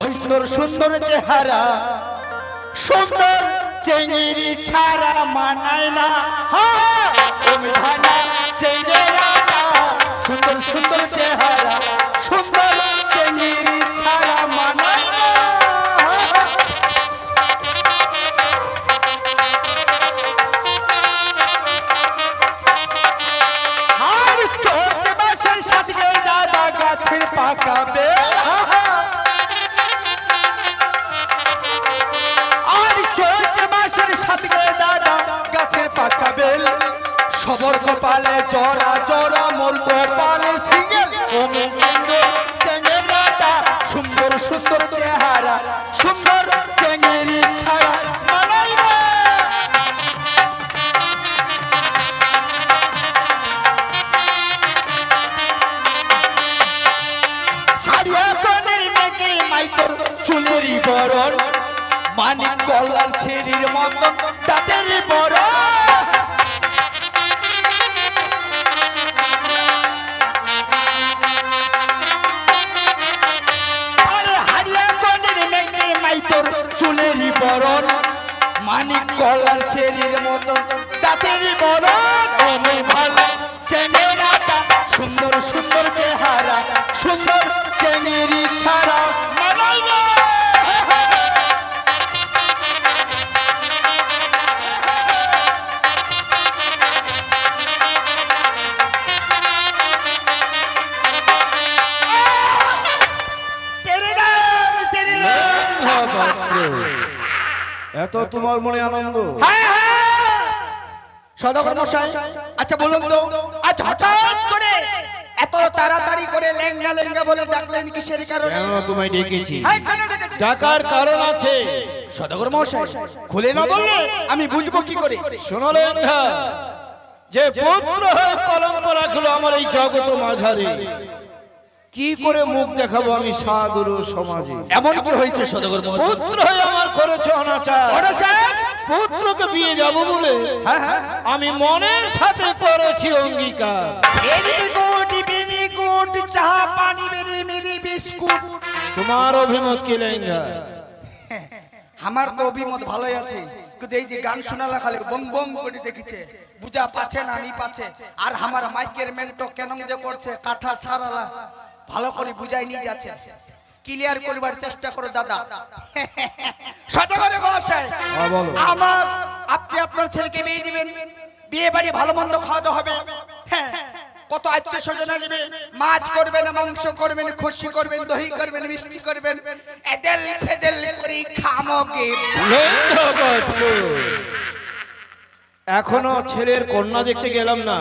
সুন্দর সুন্দর চেহারা সুন্দর চেঙ্গিরি ছাড়া মানায় না তুমি ভানা চেঙ্গেরা সুন্দর সুন্দর চেহারা সুন্দর চেঙ্গিরি ছাড়া মানায় না আর চোখে বাসে সাথে দাদা গাছের পাকা বেল পাকা বেল সবর কপালে জরা জরা মোর কপালে সিঙ্গেল চেঙ্গেরাটা সুন্দর সুন্দর চেহারা সুন্দর চেঙ্গেরি ছাড়া মানাই না হারিয়া কনের মেঘে মাইতর চুলেরই বরণ মানিক কল্লার ছেড়ির মতন তাদেরই বরণ চুলেরই বরণ মানিক কলার ছেড়ির মতো দাঁতেরই বরণ আমি ভালো চেঙ্গেরাটা সুন্দর সুন্দর চেহারা সুন্দর চেঙ্গেরি ছাড়া মানাই না এত তোমার মনে আনন্দ? সদাগর মশাই আচ্ছা বলুন তো আজ হঠাৎ করে এত তাড়াতাড়ি করে লেঙ্গা লেঙ্গা বলে ডাকলেন কিসের কারণে? কেন তোমায় ডেকেছি? কেন ডেকেছি? ডাকার কারণ আছে। সদাগর মশাই খুলে না বললে আমি বুঝবো কি করে? শোনো লেঙ্গা, যে পুত্র হয়ে কলঙ্ক রাখলো আমার এই জগৎ মাঝারে, কি করে মুখ দেখাবো আমি সাধুর সমাজে? এমন কি হয়েছে সদাগর মশাই? পুত্র হয়ে আমার করেছে অনাচার। পুত্রকে বিয়ে যাব বলে আমি মনের সাথে করেছি অঙ্গীকার। ভেরি গুড ভেরি গুড চা পানি মেরি মেরি বিস্কুট। তোমার অভিমত কি লেঙ্গা? আমার তো অভিমত ভালোই আছে, কিন্তু এই যে গান শোনালা খালি বং বং করে দেখিছে বুঝা পাচ্ছে না নি পাচ্ছে। আর আমার মাইকের মেন্টো কেন যে করছে কাঁথা সারালা ভালো করে বুঝাই নিয়ে যাচ্ছে। ক্লিয়ার করবার চেষ্টা করো দাদা। সদাগরে মশাই আমার আপনি আপনার ছেলেকে বিয়ে দিবেন, বিয়ে বাড়ি ভালো মন্দ খাওয়াতে হবে। হ্যাঁ কত আত্মীয় স্বজন আসবে, মাছ করবেন মাংস করবেন খসি করবেন দহি করবেন মিষ্টি করবেন এদেল ফেদেল করে খামোগে। এখনো ছেলের কন্যা দেখতে গেলাম না,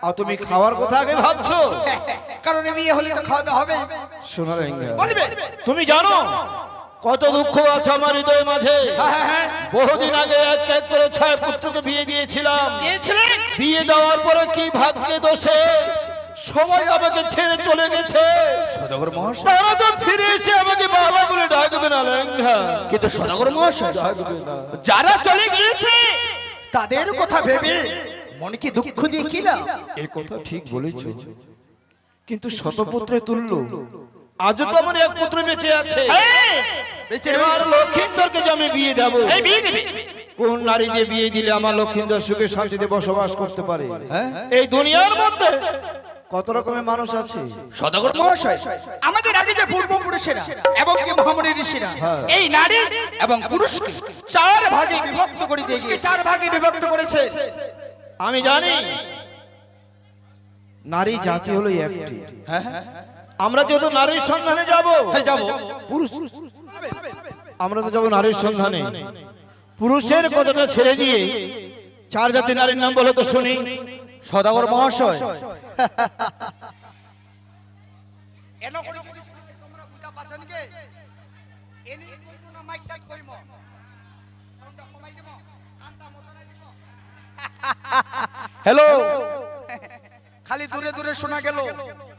আর তুমি খাওয়ার কথা আগে ভাবছো? কারণ বিয়ে হলে তো খাওয়াতে হবে। শোনো লেঙ্গা, বলবে তুমি জানো কত দুঃখ আছে আমার হৃদয়ের মাঝে। বহুদিন আগে এক এক করে 6 পুত্রকে বিয়ে দিয়েছিলাম। বিয়ে দেওয়ার পরে কি ভাগ্যে দোষে সবাই আমাকে ছেড়ে চলে গেছে। সদাগর মহাশয় তারা তো ফিরে এসে আমাকে বাবা বলে ডাকবে না লেঙ্গা। কিন্তু সদাগর মহাশয় ডাকবে না। যারা চলে গিয়েছে তাদের কথা ভেবে মনে কি দুঃখ দিয়ে কি লাভ? এই কথা ঠিক বলেছো, কিন্তু শতপুত্রে তুল্য আজও তো আমার এক পুত্র বেঁচে আছে। এবার লক্ষিন্দরকে যে আমি বিয়ে দেবো, কোন নারী দিয়ে বিয়ে দিলে আমার লক্ষিন্দর সুখে শান্তিতে বসবাস করতে পারে? এই দুনিয়ার মধ্যে কত রকমের মানুষ আছে। সদাগর মহাশয় আমাদের আগে যে পূর্বপুরুষেরা এবং কি মহামণি ঋষিরা এই নারী এবং পুরুষকে 4 ভাগে বিভক্ত করে দিয়েছে, 4 ভাগে বিভক্ত করেছে। আমি জানি নারী জাতি হলো একটি। আমরা যেহেতু নারীর সন্ধানে যাব, পুরুষ আমরা তো যাবো নারীর সন্ধানে, পুরুষের কথাটা ছেড়ে দিয়ে 4 জাতি নারীর নাম বলে তো শুনি। সদাগর মহাশয় হ্যালো, খালি দূরে দূরে শোনা গেল,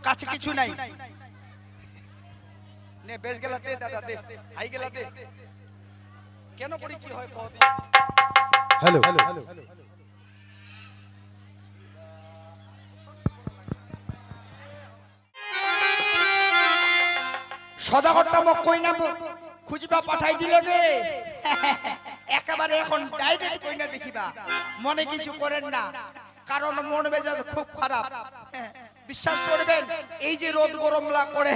কাছে কিছু নাই। নে বেশ গেলা দে দাদা দে, হাই গেলা দে। কেন করি কি হয় কও? হ্যালো, সদাগরটা মোক কই না খুঁজবা পাঠাই দিলে গে একেবারে এখন ডাইরেক্ট কই না দেখিবা মনে কিছু করেন না কারণ মন মেজাজ খুব খারাপ বিশ্বাস করবেন এই যে রোদ গরমলা করে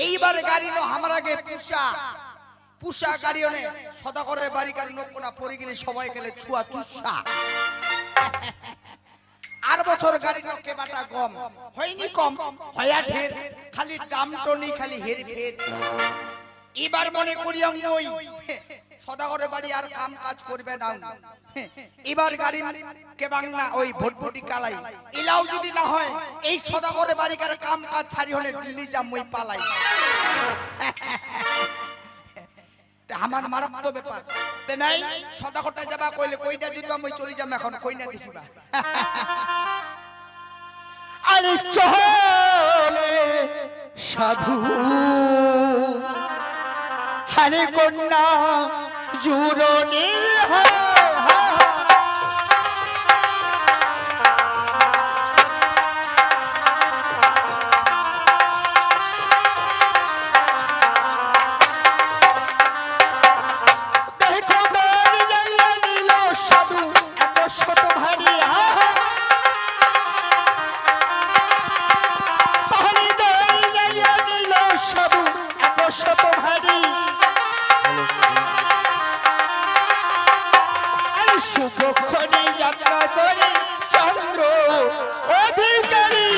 এইবার গাড়ি নো আমার আগে পুষা গাড়ি ওনে সদাগরের বাড়ি গাড়ি নোক না পড়ে গেলে সবাই গেলে ছুয়া চুষা আর বছর গাড়ি নোকে বাটা কম হয়নি কম হয়া ঢের খালি দাম টনি খালি হের ফের এবার মনে করি আমি ওই সদাগরের বাড়ি আর কাম কাজ করবে না এবার গাড়ি কে বাংলা ওই ভটভটি কালাই এলাও যদি না হয় এই সদাগরের বাড়ি কার কাম কাজ ছাড়ি হলে দিল্লি যাম ওই পালাই আমার মারাত্মক ব্যাপার তে নাই সদাগরটা যাবা কইলে কইটা দিবা মই চলে যাম এখন কইনা দেখিবা আরে চলে সাধু হারে কন্যা জুরনির শুভক্ষণে যাত্রা করে চন্দ্র অধিকারী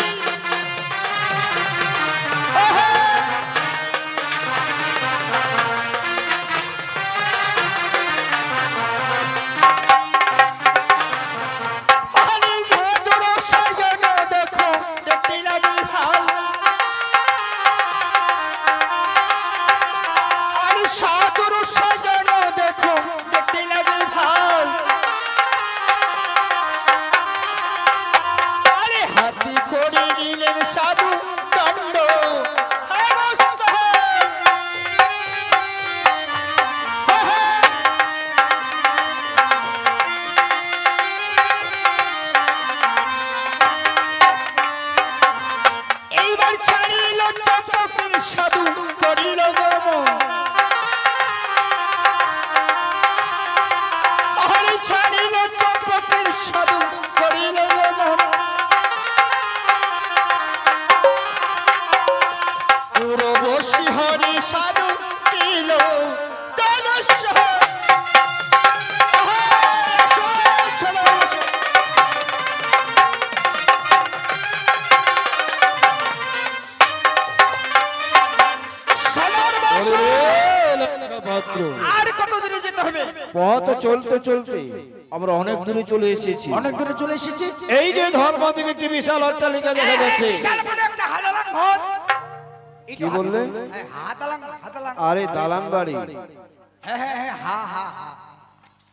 দেখো দেখতে লাগি ভাল আরে সাদর সাজানো দেখো দেখতে লাগি ভাল হাতি করে নিলেন সাধু দণ্ড এইবার ছাড়িল চম্পকের সাধু করিল গমন ছাড়িল চম্পকের সাধু করিল গমন পুরবশী হরি সাধু দিল আর কত দূরে যেতে হবে পথ চলতে চলতে আমরা অনেক দূরে চলে এসেছি। অনেক দূরে চলে এসেছি এই যে ধর্ম থেকে একটি বিশাল অট্টালিকা দেখা যাচ্ছে। বিশাল বড় একটা হাদালাং ঘর কি বললে? হাদালাং আরে দালান বাড়ি। হ্যাঁ হ্যাঁ হ্যাঁ হা হা হা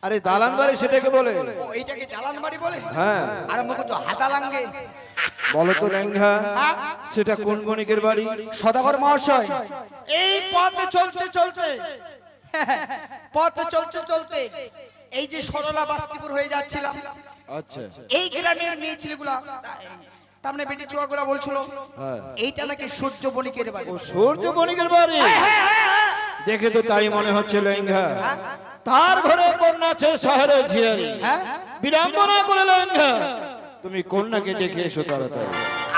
আরে দালান বাড়ি সেটাকে বলে। ও এইটাকে দালান বাড়ি বলে? হ্যাঁ। আর আমাকে তো হাদালাঙ্গে বলো তো লেঙ্গা সেটা কোন বণিকের বাড়ি? সদাগর মহাশয় এই পথে চলতে চলতে এই যে সরলা বাস্তিপুর হয়ে যাচ্ছিলাম আচ্ছা এই গ্রামের মেয়ে ছেলেগুলা তার মানে বেটি চুয়াগুলা বলছিল এইটা নাকি সূর্য বণিকের বাড়ি। ও সূর্য বণিকের বাড়ি? দেখে তো তাই মনে হচ্ছে লেঙ্গা। তার ঘরে কন্যা আছে শহরে ঝিয়ারি। বিড়ম্বনা করে লেঙ্গা তুমি কন্যাকে দেখে এসো তাড়াতাড়ি।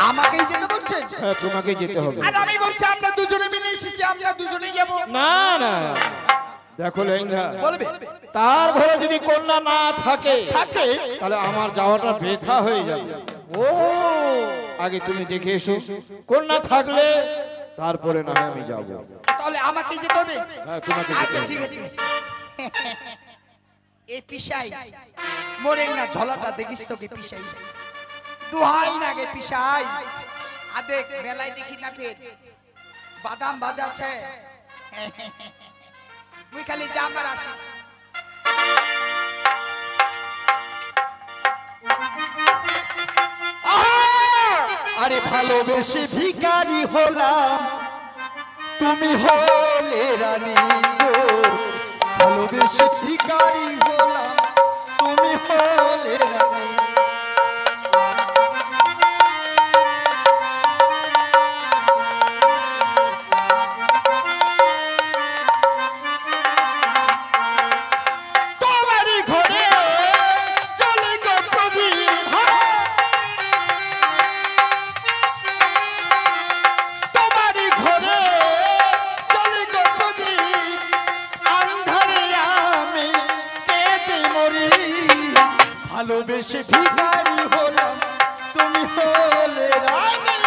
আমাকেই যেতে বলছেন? হ্যাঁ তোমাকে যেতে হবে। আর আমি বলছি আমরা দুজনে মিলে এসেছি, আমরা দুজনেই যাব। না না দেখো লেঙ্গা বলবে তার ঘরে যদি কন্যা না থাকে তাহলে আমার যাওয়াটা বৃথা হয়ে যাবে। ও আগে তুমি দেখে এসো, কন্যা থাকলে তারপরে না আমি যাব। তাহলে আমাকেই যেতে হবে? হ্যাঁ তোমাকে যেতে আচ্ছা হবে। ঠিক আছে। এই পিসাই মোরেন না ঝলাটা দেখিস তো কি পিসাই দুহাই নাগে পিসাই আদেক মেলায় দেখি না ফের বাদাম বাজাছে মুই খালি জামার আসি। আরে ভালোবেসে ভিখারি হলাম তুমি হলে রানী গো, ভালোবেসে ভিখারি হলাম তুমি হলে রানী। ভালোবেসে ভিখারি হলাম তুমি হলে রানী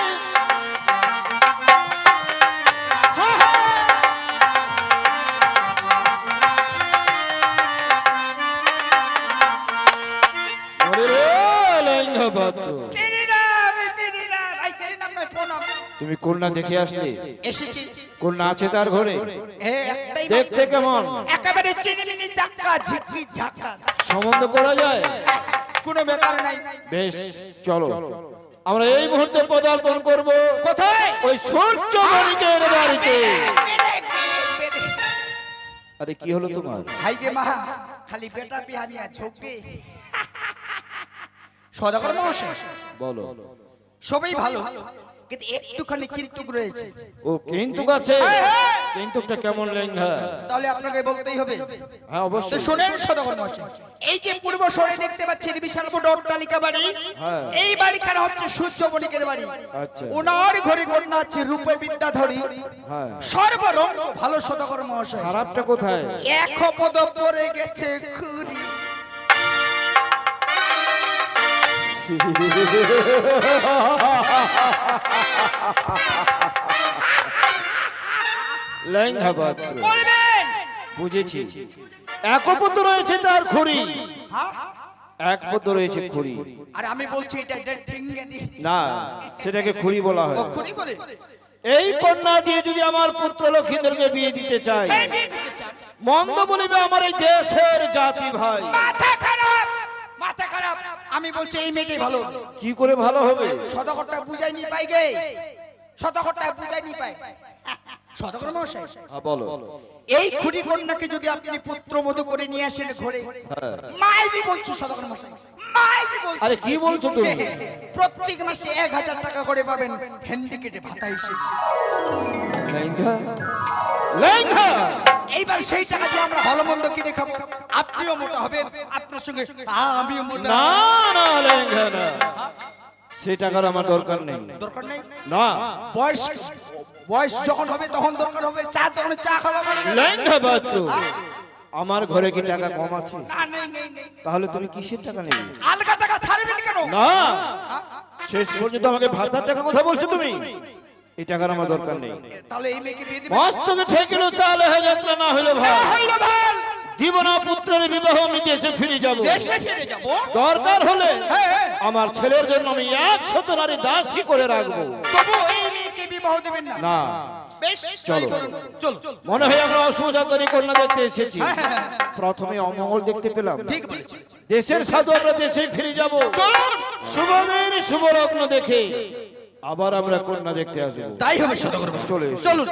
আরে রে লেঙ্গা বাদ্য, তেরি নাম ভাই তেরি নাম নয় প্রণাম তুমি কন্যা দেখে আসলে? এসেছি কন্যা আছে তার ঘরে? একটাই দেখতে কেমন? একেবারে চিনি চাক্কা ঝিকি ঝাক্কা সম্বন্ধ করা যায়? কোনো ব্যাপার নাই বেশ, চলো আমরা এই মুহূর্তে পদার্পণ করব কোথায় ওই সূর্য বণিকের বাড়িতে। আরে কি হলো তোমার? ভাই গে মা খালি বেটা বিহানিয়া ঝোঁকে সদাগর মহাশয় বলো। সবাই ভালো কিন্তু একটুখানি কিন্তু রয়েছে ও কিন্তু আছে, কিন্তুটা কেমন লেঙ্গা? তাহলে আপনাকে বলতেই হবে। হ্যাঁ তো অবশ্যই। শুনেন সদাগর মহাশয়, এই যে পূর্ব সরে দেখতে পাচ্ছেন বিশাল বড় অট্টালিকা বাড়ি, হ্যাঁ। এই বাড়িখানা হচ্ছে সূর্য বণিকের বাড়ি। আচ্ছা। ওনার ঘরে কন্যা আছে রূপে বিদ্যাধরী, হ্যাঁ। সর্বরং ভালো সদাগর মহাশয়। খারাপটা কোথায়? এক পদ পড়ে গেছে খুরি। লেঙ্গা বাদ্য, বলবেন বুঝেছি। এক পদ্ম রয়েছে তার খুরি, হ্যাঁ? এক পদ্ম রয়েছে খুরি। আর আমি বলছি এটা ঠিঙ্গেনি না, সেটাকে খুরি বলা হয়। খুরি বলে এই কন্যা দিয়ে যদি আমার পুত্র লক্ষিন্দরকে বিয়ে দিতে চাই, এই বিয়ে দিতে চান? মন্দ বলিবে আমার এই দেশের জাতি ভাই। মাথা খারাপ, মাথা খারাপ। আমি বলছি এই মেয়েটাই ভালো। কি করে ভালো হবে? শতকরটা বুঝাই নি পাই গে, শতকরটা বুঝাই নি পাই। শতকর মশাই, হ্যাঁ, বলো। এই খুঁটি কন্যাকে যদি আপনি পুত্রবধূ করে নিয়ে আসেন ঘরে, মাইবি বলছি শতকর মশাই, মাইবি বলছি। আরে কি বলছো তুমি? প্রত্যেক মাসে 1000 টাকা করে পাবেন হ্যান্ডিকেটে ভাতা হিসেবে। লেঙ্গা, লেঙ্গা। এইবার সেই টাকা দিয়ে আমরা ভালো মন্দ কিনে খাবো, আপনিও মোটা হবেন, আপনার সঙ্গে আমিও মোটা। না না লেঙ্গা না, সে টাকার আমার দরকার নেই। দরকার নেই। না, বয়স বয়স যখন হবে তখন দরকার হবে, চা যখন চা খাওয়া মানে না। লেঙ্গা বাদ্য, আমার ঘরে কি টাকা কম আছে? না, নেই নেই নেই। তাহলে তুমি কিসের টাকা নেবে? আলগা টাকা ছাড়বেন কেন? না, শেষ পর্যন্ত আমাকে ভাতার টাকা কথা বলছো তুমি? এই টাকার আমার দরকার নেই। তাহলে এই মেয়েকে বিয়ে দিবেন? মস্তকে ঠেকিলো চাল হয়ে যাত্রা না হইলো ভাই। হইলো ভাল। দিব না পুত্রের বিবাহ, আমি দেশে ফিরে যাব। দেশে ফিরে যাব। দরকার হলে হ্যাঁ। আমার ছেলের জন্য আমি 100 নারী দাসী করে রাখবো। তবু এই মেয়েকে বিবাহ দিবেন না? না, বেশ, চলো। তাই বলুন। চল চল। মনে হয় আমরা অসুজাতারি কন্যা দেখতে এসেছি। প্রথমে অমঙ্গল দেখতে পেলাম, ঠিক বলেছি। দেশের সাধু আমরা দেশে ফিরে যাব। চলুন। শুভ দিন শুভ রত্ন দেখে আবার আমরা কন্যা দেখতে আসবো। তাই হবে সদাগর মশাই। চলে এসো। চলুন।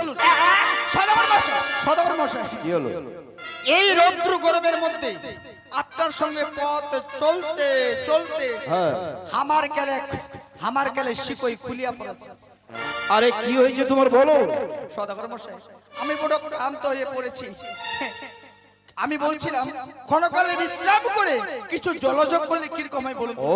সদাগর মশাই, সদাগর মশাই, কি হলো? এই রৌদ্র গরমের মধ্যে আপনার সঙ্গে পথ চলতে চলতে হ্যাঁ। আমার গেলে শিকই খুলিয়া পড়েছে। আরে কি হয়েছে তোমার বলো? সদাগর মশাই, আমি বড় ক্লান্ত হয়ে পড়েছি। আমি বলছিলাম ক্ষণকালে বিশ্রাম করে কিছু জলযোগ করলে কিরকম হয় বলুন? ও,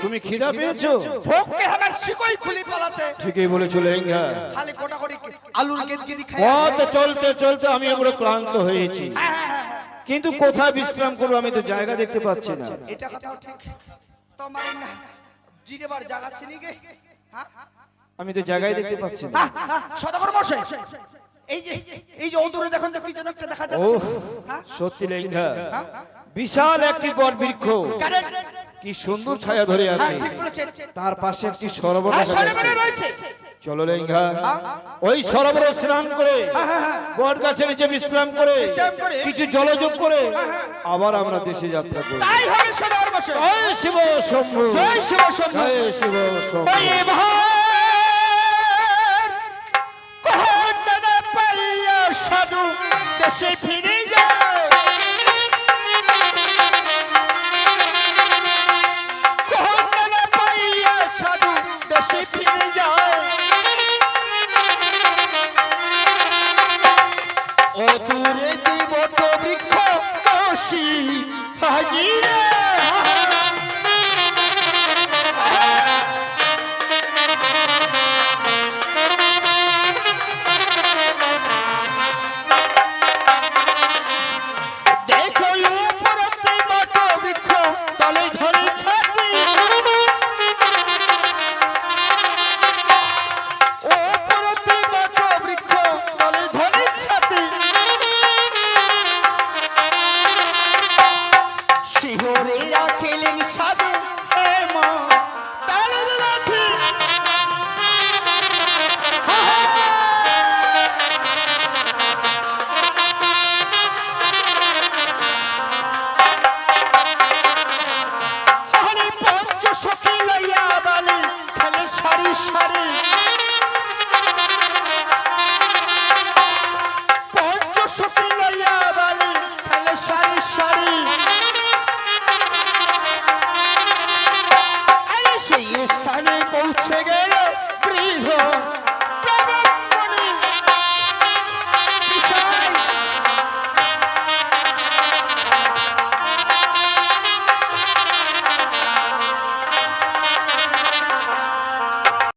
তুমি খিদা পেয়েছো? ভোগকে আমার শিকই খুলি পালাছে। ঠিকই বলেছো লেঙ্গা। খালি কোটা করে আলুর গেদগেদি খাই। পথ চলতে চলতে আমি পুরো ক্লান্ত হয়েছি, কিন্তু কোথায় বিশ্রাম করবো আমি তো জায়গা দেখতে পাচ্ছি না। এটা কথাও ঠিক। তোমার না জিরেবার জায়গা ছিল গে? হ্যাঁ আমি তো জায়গায় দেখতে পাচ্ছি না। সদাগর মশাই, এই যে অদূরে দেখুন তো কি যেন একটা দেখা যাচ্ছে। ওহ, সত্যি লেঙ্গা, বিশাল একটি বট বৃক্ষ, কারেন্ট। কি সুন্দর ছায়া ধরে আছে। হ্যাঁ, ঠিক বলেছেন। তার পাশে একটি সরোবর হ্যাঁ, দেখা সরোবরে যাচ্ছে। রয়েছে। চলো লেঙ্গা, ওই সরোবরে স্নান করে বট গাছের নিচে বিশ্রাম করে বিশ্রাম করে, কিছু জলযোগ করে আবার আমরা দেশে যাত্রা করি। তাই হবে সদাগর মশাই। জয় শিব শম্ভু, জয় শিব শম্ভু। জয় শিব শম্ভু। ওই ভার কহনা পাইয়া সাধু দেশে ফিরে যায়। কহনা পাইয়া সাধু দেশে ফিরে যায়। অদূরে দেবত বৃক্ষ বসি হাজিরা। দেখো উপরতে বট বৃক্ষ তলে সেই স্থানে পৌঁছে গেলে